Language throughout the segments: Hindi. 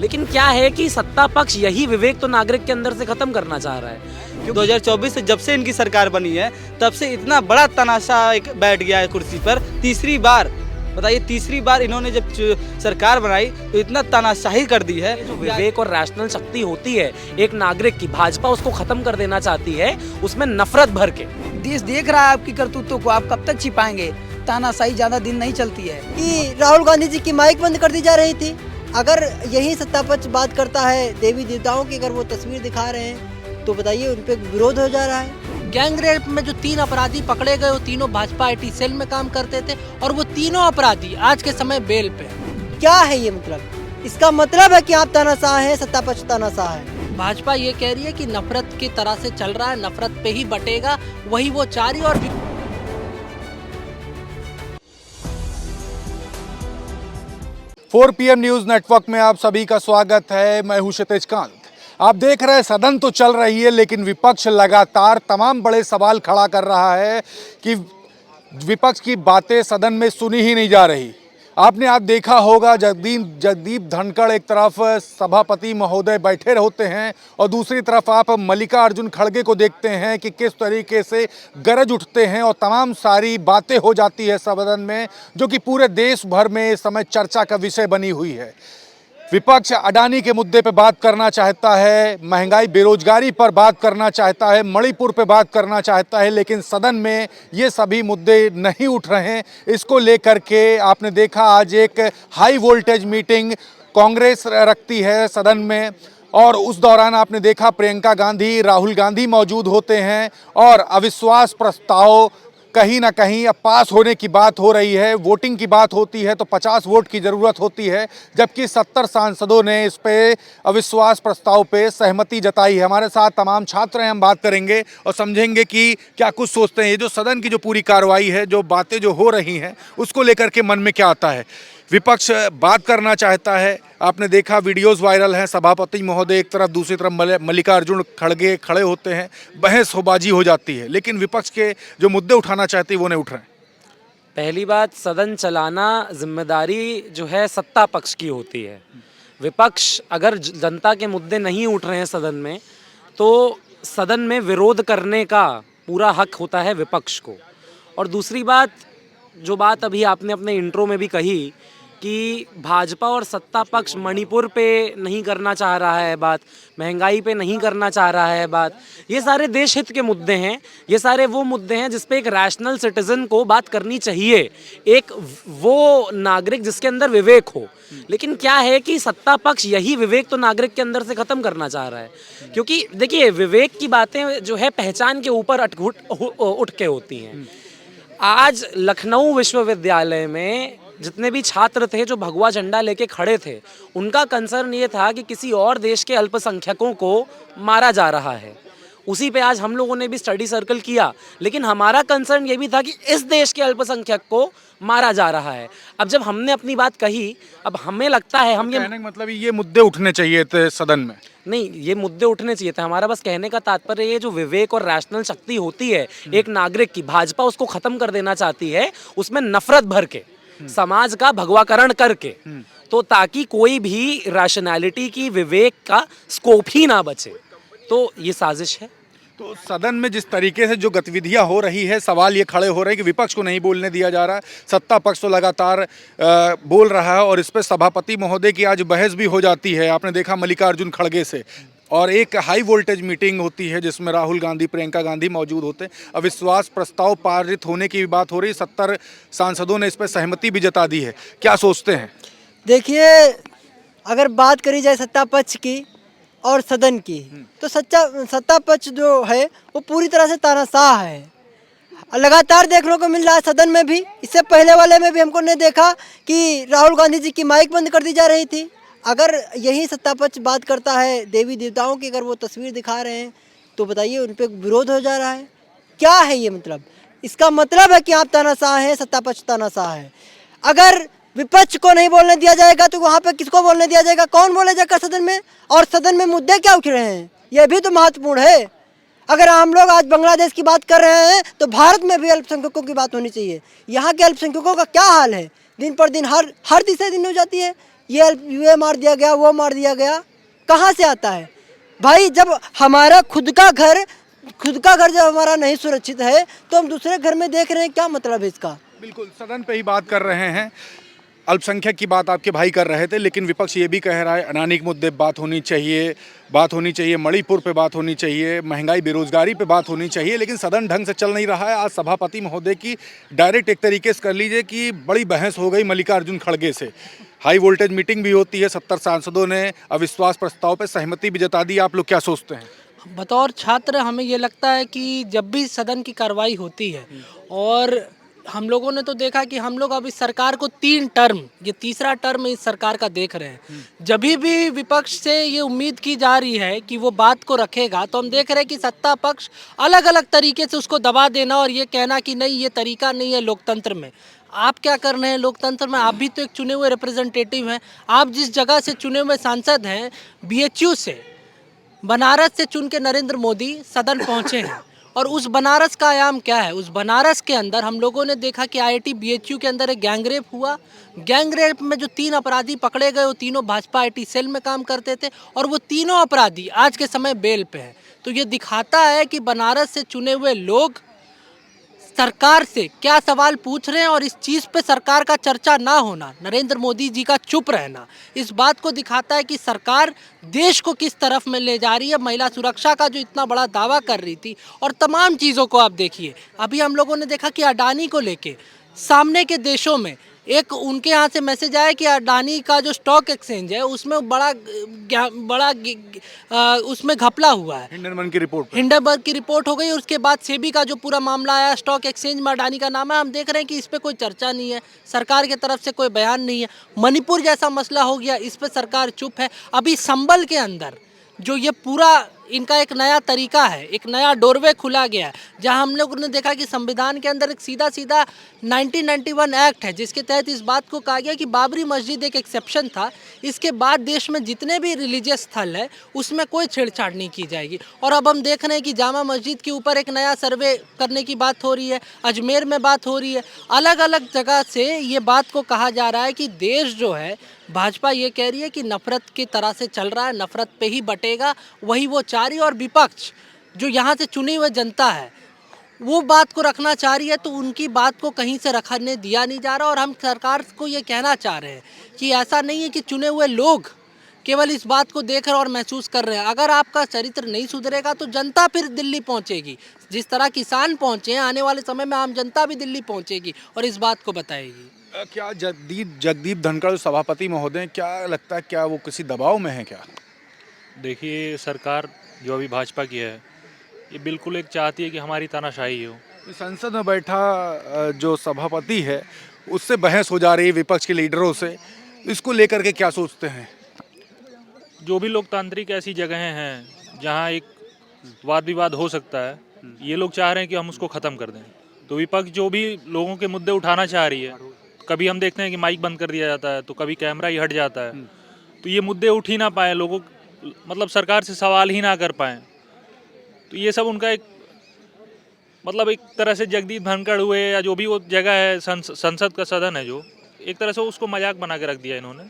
लेकिन क्या है कि सत्ता पक्ष यही विवेक तो नागरिक के अंदर से खत्म करना चाह रहा है। 2024 से जब से इनकी सरकार बनी है तब से इतना बड़ा तमाशा एक बैठ गया है कुर्सी पर। तीसरी बार बताइए, तीसरी बार इन्होंने जब सरकार बनाई तो इतना तानाशाही कर दी है। जो विवेक और रैशनल शक्ति होती है एक नागरिक की, भाजपा उसको खत्म कर देना चाहती है, उसमें नफरत भर के। देश देख रहा है आपकी करतूतों को, आप कब तक छिपाएंगे? तानाशाही ज्यादा दिन नहीं चलती है। कि राहुल गांधी जी की माइक बंद कर दी जा रही थी। अगर यही सत्ता पक्ष बात करता है देवी देवताओं की, अगर वो तस्वीर दिखा रहे हैं तो बताइए उन पे विरोध हो जा रहा है। गैंगरेप में जो 3 अपराधी पकड़े गए वो तीनों भाजपा आईटी सेल में काम करते थे और वो तीनों अपराधी आज के समय बेल पे। क्या है ये मतलब? इसका मतलब है कि आप तानाशाह हैं, सत्ता पक्ष तानाशाह है। भाजपा ये कह रही है कि नफरत की तरह से चल रहा है, नफरत पे ही बटेगा, वही वो चाह रही है। और 4 PM न्यूज नेटवर्क में आप सभी का स्वागत है। मैं हूं क्षितिज कांत। आप देख रहे हैं सदन तो चल रही है लेकिन विपक्ष लगातार तमाम बड़े सवाल खड़ा कर रहा है कि विपक्ष की बातें सदन में सुनी ही नहीं जा रही। आपने आज देखा होगा जगदीप धनखड़ एक तरफ सभापति महोदय बैठे होते हैं और दूसरी तरफ आप मल्लिकार्जुन खड़गे को देखते हैं कि किस तरीके से गरज उठते हैं और तमाम सारी बातें हो जाती है सदन में, जो कि पूरे देश भर में इस समय चर्चा का विषय बनी हुई है। विपक्ष अडानी के मुद्दे पर बात करना चाहता है, महंगाई बेरोजगारी पर बात करना चाहता है, मणिपुर पर बात करना चाहता है, लेकिन सदन में ये सभी मुद्दे नहीं उठ रहे हैं। इसको लेकर के आपने देखा आज एक हाई वोल्टेज मीटिंग कांग्रेस रखती है सदन में और उस दौरान आपने देखा प्रियंका गांधी, राहुल गांधी मौजूद होते हैं और अविश्वास प्रस्ताव कहीं ना कहीं अब पास होने की बात हो रही है। वोटिंग की बात होती है तो 50 वोट की ज़रूरत होती है, जबकि 70 सांसदों ने इस पे अविश्वास प्रस्ताव पे सहमति जताई है। हमारे साथ तमाम छात्र हैं, हम बात करेंगे और समझेंगे कि क्या कुछ सोचते हैं। ये जो सदन की जो पूरी कार्रवाई है, जो बातें जो हो रही हैं, उसको लेकर के मन में क्या आता है। विपक्ष बात करना चाहता है, आपने देखा वीडियोस वायरल हैं, सभापति महोदय एक तरफ, दूसरी तरफ मल्लिकार्जुन खड़गे खड़े होते हैं, बहस होबाजी हो जाती है, लेकिन विपक्ष के जो मुद्दे उठाना चाहते हैं वो नहीं उठ रहे हैं। पहली बात, सदन चलाना जिम्मेदारी जो है सत्ता पक्ष की होती है। विपक्ष अगर जनता के मुद्दे नहीं उठ रहे हैं सदन में तो सदन में विरोध करने का पूरा हक होता है विपक्ष को। और दूसरी बात, जो बात अभी आपने अपने इंट्रो में भी कही कि भाजपा और सत्ता पक्ष मणिपुर पे नहीं करना चाह रहा है बात, महंगाई पे नहीं करना चाह रहा है बात, ये सारे देश हित के मुद्दे हैं। ये सारे वो मुद्दे हैं जिस पे एक रैशनल सिटीजन को बात करनी चाहिए, एक वो नागरिक जिसके अंदर विवेक हो। लेकिन क्या है कि सत्ता पक्ष यही विवेक तो नागरिक के अंदर से खत्म करना चाह रहा है। क्योंकि देखिए, विवेक की बातें जो है पहचान के ऊपर उठ के होती हैं। आज लखनऊ विश्वविद्यालय में जितने भी छात्र थे जो भगवा झंडा लेके खड़े थे, उनका कंसर्न ये था कि किसी और देश के अल्पसंख्यकों को मारा जा रहा है। उसी पे आज हम लोगों ने भी स्टडी सर्कल किया, लेकिन हमारा कंसर्न ये भी था कि इस देश के अल्पसंख्यक को मारा जा रहा है। अब जब हमने अपनी बात कही, अब हमें लगता है हम कहने का मतलब ये मुद्दे उठने चाहिए थे सदन में। नहीं, ये मुद्दे उठने चाहिए थे। हमारा बस कहने का तात्पर्य ये, जो विवेक और रैशनल शक्ति होती है एक नागरिक की, भाजपा उसको खत्म कर देना चाहती है, उसमें नफरत भर के, समाज का भगवाकरण करके, तो ताकि कोई भी रैशनैलिटी की, विवेक का स्कोप ही ना बचे। तो ये साजिश है। तो सदन में जिस तरीके से जो गतिविधियां हो रही है, सवाल ये खड़े हो रहे हैं कि विपक्ष को नहीं बोलने दिया जा रहा है, सत्ता पक्ष तो लगातार बोल रहा है और इस पर सभापति महोदय की आज बहस भी हो जाती है। आपने देखा मल्लिकार्जुन खड़गे से, और एक हाई वोल्टेज मीटिंग होती है जिसमें राहुल गांधी, प्रियंका गांधी मौजूद होते हैं। अविश्वास प्रस्ताव पारित होने की भी बात हो रही है, 70 सांसदों ने इस पर सहमति भी जता दी है। क्या सोचते हैं? देखिए, अगर बात करी जाए सत्ता पक्ष की और सदन की, तो सत्ता पक्ष जो है वो पूरी तरह से तानाशाह है। लगातार देखने को मिल रहा है सदन में भी। इससे पहले वाले में भी हमको नहीं देखा कि राहुल गांधी जी की माइक बंद कर दी जा रही थी। अगर यही सत्ता पक्ष बात करता है देवी देवताओं की, अगर वो तस्वीर दिखा रहे हैं तो बताइए उन पे विरोध हो जा रहा है। क्या है ये मतलब? इसका मतलब है कि आप तानाशाह हैं, सत्ता पक्ष तानाशाह है। अगर विपक्ष को नहीं बोलने दिया जाएगा तो वहाँ पे किसको बोलने दिया जाएगा? कौन बोले जाएगा सदन में? और सदन में मुद्दे क्या उठ रहे हैं, ये भी तो महत्वपूर्ण है। अगर हम लोग आज बांग्लादेश की बात कर रहे हैं तो भारत में भी अल्पसंख्यकों की बात होनी चाहिए। यहाँ के अल्पसंख्यकों का क्या हाल है? दिन पर दिन हर तीसरे दिन हो जाती है। ये मार दिया गया, वो मार दिया गया, कहाँ से आता है भाई? जब हमारा खुद का घर जब हमारा नहीं सुरक्षित है तो हम दूसरे घर में देख रहे हैं, क्या मतलब है इसका? बिल्कुल, सदन पे ही बात कर रहे हैं। अल्पसंख्यक की बात आपके भाई कर रहे थे, लेकिन विपक्ष ये भी कह रहा है अडानी के मुद्दे बात होनी चाहिए, मणिपुर पे बात होनी चाहिए, महंगाई बेरोजगारी पे बात होनी चाहिए, लेकिन सदन ढंग से चल नहीं रहा है। आज सभापति महोदय की डायरेक्ट एक तरीके से कर लीजिए कि बड़ी बहस हो गई मल्लिकार्जुन खड़गे से। हाई वोल्टेज मीटिंग भी होती है, 70 सांसदों ने अविश्वास प्रस्ताव पर सहमति भी जता दी। आप लोग क्या सोचते हैं? बतौर छात्र हमें ये लगता है कि जब भी सदन की कार्रवाई होती है, और हम लोगों ने तो देखा कि हम लोग अब इस सरकार को 3 टर्म, ये तीसरा टर्म इस सरकार का देख रहे हैं। जब भी विपक्ष से ये उम्मीद की जा रही है कि वो बात को रखेगा, तो हम देख रहे हैं कि सत्ता पक्ष अलग अलग तरीके से उसको दबा देना और ये कहना कि नहीं, ये तरीका नहीं है लोकतंत्र में। आप क्या कर रहे हैं लोकतंत्र में? आप भी तो एक चुने हुए रिप्रेजेंटेटिव हैं। आप जिस जगह से चुने हुए सांसद हैं, BHU से, बनारस से चुन के नरेंद्र मोदी सदन पहुंचे हैं, और उस बनारस का आयाम क्या है? उस बनारस के अंदर हम लोगों ने देखा कि IIT BHU के अंदर एक गैंगरेप हुआ। गैंगरेप में जो 3 अपराधी पकड़े गए, वो तीनों भाजपा IT सेल में काम करते थे, और वो तीनों अपराधी आज के समय बेल पे हैं। तो ये दिखाता है कि बनारस से चुने हुए लोग सरकार से क्या सवाल पूछ रहे हैं, और इस चीज़ पे सरकार का चर्चा ना होना, नरेंद्र मोदी जी का चुप रहना, इस बात को दिखाता है कि सरकार देश को किस तरफ में ले जा रही है। महिला सुरक्षा का जो इतना बड़ा दावा कर रही थी, और तमाम चीज़ों को आप देखिए। अभी हम लोगों ने देखा कि अडानी को लेके सामने के देशों में एक उनके यहाँ से मैसेज आया कि अडानी का जो स्टॉक एक्सचेंज है उसमें उसमें घपला हुआ है। हिंडनबर्ग की रिपोर्ट हो गई, और उसके बाद सेबी का जो पूरा मामला आया, स्टॉक एक्सचेंज में अडानी का नाम है। हम देख रहे हैं कि इस पर कोई चर्चा नहीं है, सरकार की तरफ से कोई बयान नहीं है। मणिपुर जैसा मसला हो गया, इस पर सरकार चुप है। अभी संबल के अंदर जो ये पूरा इनका एक नया तरीका है, एक नया डोरवे खुला गया है, जहां हम लोगों ने देखा कि संविधान के अंदर एक सीधा 1991 एक्ट है, जिसके तहत इस बात को कहा गया कि बाबरी मस्जिद एक एक्सेप्शन था। इसके बाद देश में जितने भी रिलीजियस स्थल है उसमें कोई छेड़छाड़ नहीं की जाएगी। और अब हम देख रहे हैं कि जामा मस्जिद के ऊपर एक नया सर्वे करने की बात हो रही है, अजमेर में बात हो रही है, अलग अलग जगह से ये बात को कहा जा रहा है कि देश जो है, भाजपा ये कह रही है कि नफरत की तरह से चल रहा है, नफरत पे ही बटेगा, वही वो चाह रही है। और विपक्ष जो यहाँ से चुनी हुई जनता है वो बात को रखना चाह रही है, तो उनकी बात को कहीं से रखने दिया नहीं जा रहा। और हम सरकार को ये कहना चाह रहे हैं कि ऐसा नहीं है कि चुने हुए लोग केवल इस बात को देख रहे और महसूस कर रहे हैं। अगर आपका चरित्र नहीं सुधरेगा तो जनता फिर दिल्ली पहुंचेगी। जिस तरह किसान पहुंचे हैं, आने वाले समय में आम जनता भी दिल्ली पहुंचेगी और इस बात को बताएगी। क्या जगदीप धनखड़ सभापति महोदय, क्या लगता है, क्या वो किसी दबाव में है क्या? देखिए, सरकार जो अभी भाजपा की है, ये बिल्कुल एक चाहती है कि हमारी तानाशाही हो। संसद में बैठा जो सभापति है उससे बहस हो जा रही है विपक्ष के लीडरों से, इसको लेकर के क्या सोचते हैं? जो भी लोकतांत्रिक ऐसी जगहें हैं जहां एक वाद विवाद हो सकता है, ये लोग चाह रहे हैं कि हम उसको ख़त्म कर दें। तो विपक्ष जो भी लोगों के मुद्दे उठाना चाह रही है, कभी हम देखते हैं कि माइक बंद कर दिया जाता है, तो कभी कैमरा ही हट जाता है, तो ये मुद्दे उठ ही ना पाए, लोगों मतलब सरकार से सवाल ही ना कर पाएँ, तो ये सब उनका एक मतलब एक तरह से जगदीप धनखड़ हुए या जो भी वो जगह है, संसद का सदन है, जो एक तरह से उसको मजाक बना के रख दिया इन्होंने,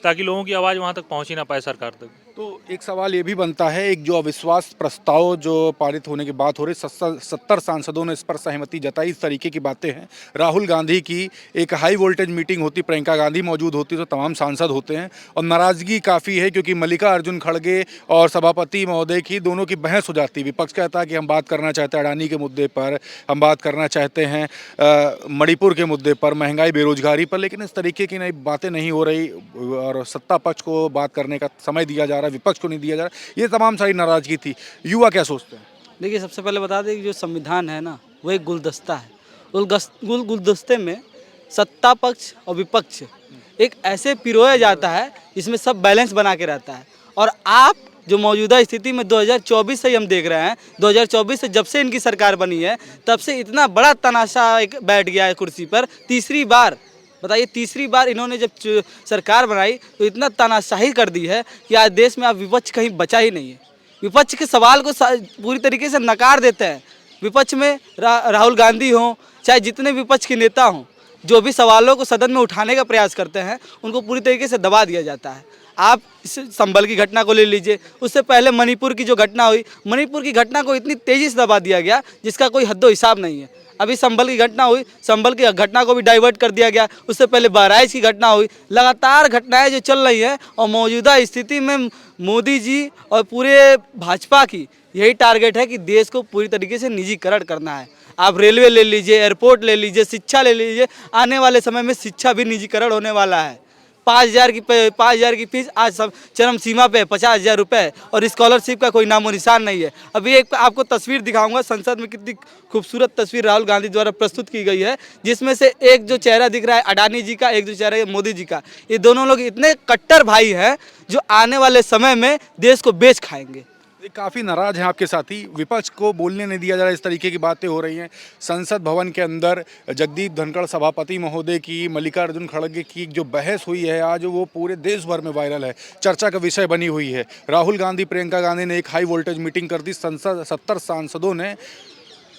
ताकि लोगों की आवाज़ वहाँ तक पहुँच ही ना पाए सरकार तक। तो एक सवाल ये भी बनता है, एक जो अविश्वास प्रस्ताव जो पारित होने की बात हो रही, 70 सांसदों ने इस पर सहमति जताई, इस तरीके की बातें हैं। राहुल गांधी की एक हाई वोल्टेज मीटिंग होती, प्रियंका गांधी मौजूद होती, तो तमाम सांसद होते हैं, और नाराज़गी काफ़ी है क्योंकि मल्लिकार्जुन खड़गे और सभापति महोदय की दोनों की बहस हो जाती है। विपक्ष कहता है कि हम बात करना चाहते हैं अडानी के मुद्दे पर, हम बात करना चाहते हैं मणिपुर के मुद्दे पर, महंगाई बेरोजगारी पर, लेकिन इस तरीके की नई बातें नहीं हो रही और सत्ता पक्ष को बात करने का समय दिया जा रहा है, विपक्ष को नहीं दिया जा रहा। ये तमाम सारी नाराजगी थी। युवा क्या सोचते हैं? देखिए, सबसे पहले बता दें कि जो संविधान है ना, वो एक गुलदस्ता है। गुलदस्ते में सत्ता पक्ष और विपक्ष एक ऐसे पिरोया जाता है जिसमें सब बैलेंस बना के रहता है। और आप जो मौजूदा स्थिति में 2024 से ही हम देख रहे हैं, 2024 से जब से इनकी सरकार बनी है तब से इतना बड़ा तमाशा एक बैठ गया है कुर्सी पर। तीसरी बार, बताइए, तीसरी बार इन्होंने जब सरकार बनाई तो इतना तानाशाही कर दी है कि आज देश में अब विपक्ष कहीं बचा ही नहीं है। विपक्ष के सवाल को पूरी तरीके से नकार देते हैं। विपक्ष में राहुल गांधी हों, चाहे जितने विपक्ष के नेता हों, जो भी सवालों को सदन में उठाने का प्रयास करते हैं उनको पूरी तरीके से दबा दिया जाता है। आप इस संभल की घटना को ले लीजिए, उससे पहले मणिपुर की जो घटना हुई, मणिपुर की घटना को इतनी तेज़ी से दबा दिया गया जिसका कोई हद्दो हिसाब नहीं है। अभी संभल की घटना हुई, संभल की घटना को भी डाइवर्ट कर दिया गया। उससे पहले बहराइच की घटना हुई। लगातार घटनाएं जो चल रही हैं और मौजूदा स्थिति में मोदी जी और पूरे भाजपा की यही टारगेट है कि देश को पूरी तरीके से निजीकरण करना है। आप रेलवे ले लीजिए, एयरपोर्ट ले लीजिए, शिक्षा ले लीजिए, आने वाले समय में शिक्षा भी निजीकरण होने वाला है। 5,000 की फीस आज सब चरम सीमा पे है, 50,000 रुपये, और स्कॉलरशिप का कोई नामो निशान नहीं है। अभी एक आपको तस्वीर दिखाऊंगा, संसद में कितनी खूबसूरत तस्वीर राहुल गांधी द्वारा प्रस्तुत की गई है, जिसमें से एक जो चेहरा दिख रहा है अडानी जी का, एक जो चेहरा है मोदी जी का। ये दोनों लोग इतने कट्टर भाई हैं जो आने वाले समय में देश को बेच खाएंगे। काफ़ी नाराज हैं आपके साथी, विपक्ष को बोलने नहीं दिया जा रहा, इस तरीके की बातें हो रही हैं। संसद भवन के अंदर जगदीप धनखड़ सभापति महोदय की, मल्लिकार्जुन खड़गे की जो बहस हुई है आज, वो पूरे देश भर में वायरल है, चर्चा का विषय बनी हुई है। राहुल गांधी, प्रियंका गांधी ने एक हाई वोल्टेज मीटिंग कर दी। संसद 70 सांसदों ने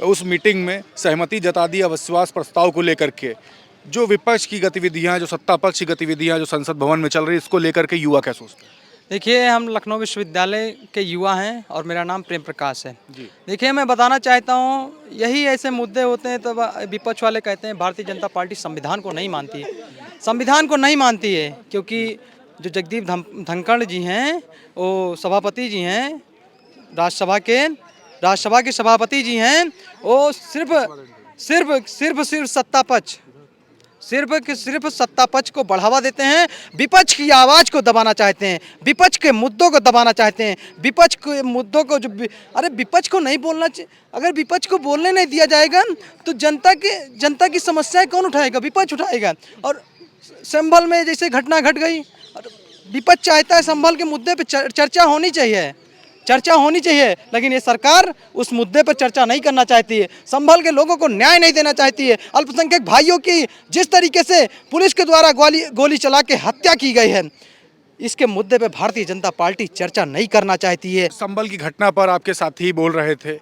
उस मीटिंग में सहमति जता दी अविश्वास प्रस्ताव को लेकर के। जो विपक्ष की गतिविधियाँ, जो सत्ता पक्ष की गतिविधियाँ जो संसद भवन में चल रही है, इसको लेकर के युवा क्या सोचते हैं? देखिए, हम लखनऊ विश्वविद्यालय के युवा हैं और मेरा नाम प्रेम प्रकाश है जी। देखिए, मैं बताना चाहता हूँ, यही ऐसे मुद्दे होते हैं तो विपक्ष वाले कहते हैं भारतीय जनता पार्टी संविधान को नहीं मानती है। संविधान को नहीं मानती है क्योंकि जो जगदीप धनखड़ जी हैं वो सभापति जी हैं, राज्यसभा के सभापति जी हैं। वो सिर्फ सत्ता पक्ष सिर्फ सत्ता पक्ष को बढ़ावा देते हैं, विपक्ष की आवाज़ को दबाना चाहते हैं, विपक्ष के मुद्दों को दबाना चाहते हैं। विपक्ष के मुद्दों को अरे विपक्ष को नहीं बोलना चाहिए। अगर विपक्ष को बोलने नहीं दिया जाएगा तो जनता की समस्याएं कौन उठाएगा? विपक्ष उठाएगा। और संभल में जैसे घटना घट गई, विपक्ष चाहता है संभल के मुद्दे पर चर्चा होनी चाहिए, लेकिन ये सरकार उस मुद्दे पर चर्चा नहीं करना चाहती है। संभल के लोगों को न्याय नहीं देना चाहती है। अल्पसंख्यक भाइयों की जिस तरीके से पुलिस के द्वारा गोली चला के हत्या की गई है, इसके मुद्दे पे भारतीय जनता पार्टी चर्चा नहीं करना चाहती है। संभल की घटना पर आपके साथी बोल रहे थे,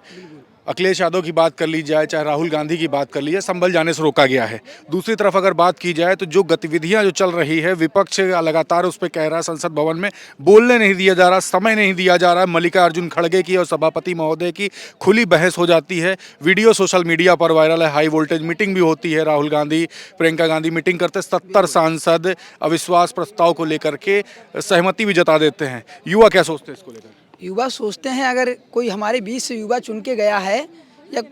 अखिलेश यादव की बात कर ली जाए, चाहे राहुल गांधी की बात कर ली जाए, संभल जाने से रोका गया है। दूसरी तरफ अगर बात की जाए तो जो गतिविधियां जो चल रही है, विपक्ष लगातार उस पर कह रहा है संसद भवन में बोलने नहीं दिया जा रहा, समय नहीं दिया जा रहा है। मल्लिकार्जुन खड़गे की और सभापति महोदय की खुली बहस हो जाती है, वीडियो सोशल मीडिया पर वायरल है। हाई वोल्टेज मीटिंग भी होती है, राहुल गांधी, प्रियंका गांधी मीटिंग करते, 70 सांसद अविश्वास प्रस्ताव को लेकर के सहमति भी जता देते हैं। युवा क्या सोचते हैं इसको लेकर? युवा सोचते हैं अगर कोई हमारे बीच से युवा चुन के गया है या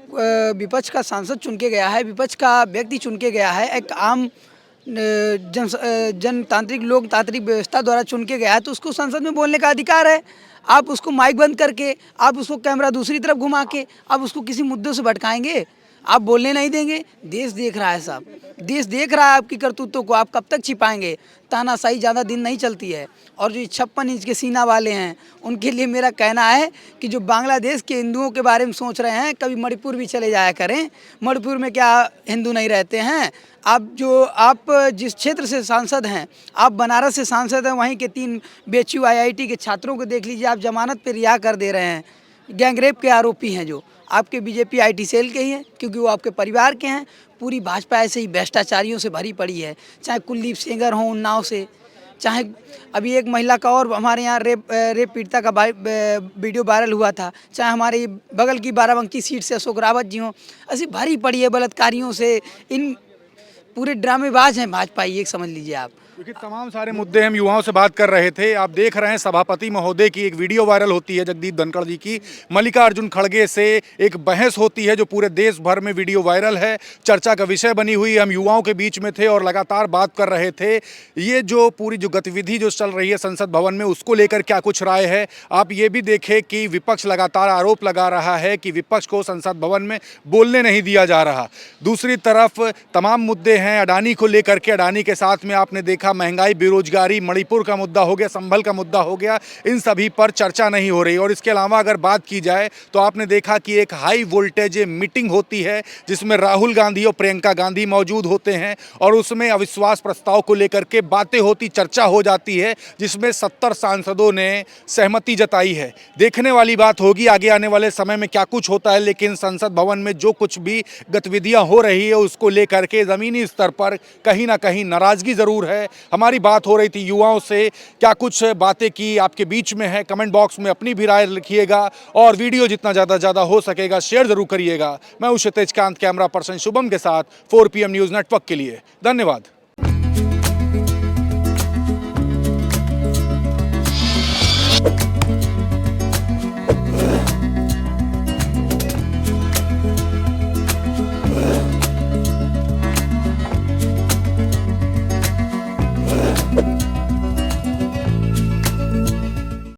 विपक्ष का सांसद चुन के गया है, विपक्ष का व्यक्ति चुन के गया है, एक आम जनतांत्रिक लोकतांत्रिक व्यवस्था द्वारा चुन के गया है, तो उसको संसद में बोलने का अधिकार है। आप उसको माइक बंद करके, आप उसको कैमरा दूसरी तरफ घुमा के, आप उसको किसी मुद्दों से भटकाएंगे? आप बोलने नहीं देंगे? देश देख रहा है साहब, देश देख रहा है आपकी करतूतों को। आप कब तक छिपाएंगे? तानाशाही ज़्यादा दिन नहीं चलती है। और जो 56 इंच के सीना वाले हैं, उनके लिए मेरा कहना है कि जो बांग्लादेश के हिंदुओं के बारे में सोच रहे हैं, कभी मणिपुर भी चले जाया करें। मणिपुर में क्या हिंदू नहीं रहते हैं? आप जिस क्षेत्र से सांसद हैं, आप बनारस से सांसद हैं, वहीं के 3 BHU IIT के छात्रों को देख लीजिए, आप जमानत पर रिहा कर दे रहे हैं। गैंगरेप के आरोपी हैं जो आपके बीजेपी IT सेल के ही हैं, क्योंकि वो आपके परिवार के हैं। पूरी भाजपा ऐसे ही भ्रष्टाचारियों से भरी पड़ी है, चाहे कुलदीप सेंगर हों उन्नाव से, चाहे अभी एक महिला का और हमारे यहाँ रेप पीड़िता का वीडियो वायरल हुआ था, चाहे हमारे बगल की बाराबंकी सीट से अशोक रावत जी हों, ऐसी भरी पड़ी है बलात्कारियों से। इन पूरे ड्रामेबाज हैं भाजपा, ये समझ लीजिए आप। क्योंकि तमाम सारे मुद्दे हम युवाओं से बात कर रहे थे। आप देख रहे हैं सभापति महोदय की एक वीडियो वायरल होती है जगदीप धनखड़ जी की, मल्लिकार्जुन खड़गे से एक बहस होती है जो पूरे देश भर में वीडियो वायरल है, चर्चा का विषय बनी हुई। हम युवाओं के बीच में थे और लगातार बात कर रहे थे। ये जो पूरी जो गतिविधि जो चल रही है संसद भवन में, उसको लेकर क्या कुछ राय है? आप ये भी देखें कि विपक्ष लगातार आरोप लगा रहा है कि विपक्ष को संसद भवन में बोलने नहीं दिया जा रहा। दूसरी तरफ तमाम मुद्दे हैं अडानी को लेकर के। अडानी के साथ में आपने देखा देखा महंगाई, बेरोजगारी, मणिपुर का मुद्दा हो गया, संभल का मुद्दा हो गया, इन सभी पर चर्चा नहीं हो रही। और इसके अलावा अगर बात की जाए तो आपने देखा कि एक हाई वोल्टेज मीटिंग होती है जिसमें राहुल गांधी और प्रियंका गांधी मौजूद होते हैं और उसमें अविश्वास प्रस्ताव को लेकर के बातें होती, चर्चा हो जाती है, जिसमें 70 सांसदों ने सहमति जताई है। देखने वाली बात होगी आगे आने वाले समय में क्या कुछ होता है, लेकिन संसद भवन में जो कुछ भी गतिविधियां हो रही है उसको लेकर के ज़मीनी स्तर पर कहीं ना कहीं नाराज़गी ज़रूर है। हमारी बात हो रही थी युवाओं से, क्या कुछ बातें की आपके बीच में है, कमेंट बॉक्स में अपनी भी राय लिखिएगा और वीडियो जितना ज़्यादा हो सकेगा शेयर ज़रूर करिएगा। मैं हूं क्षितिज कांत, कैमरा पर्सन शुभम के साथ 4 PM न्यूज़ नेटवर्क के लिए। धन्यवाद।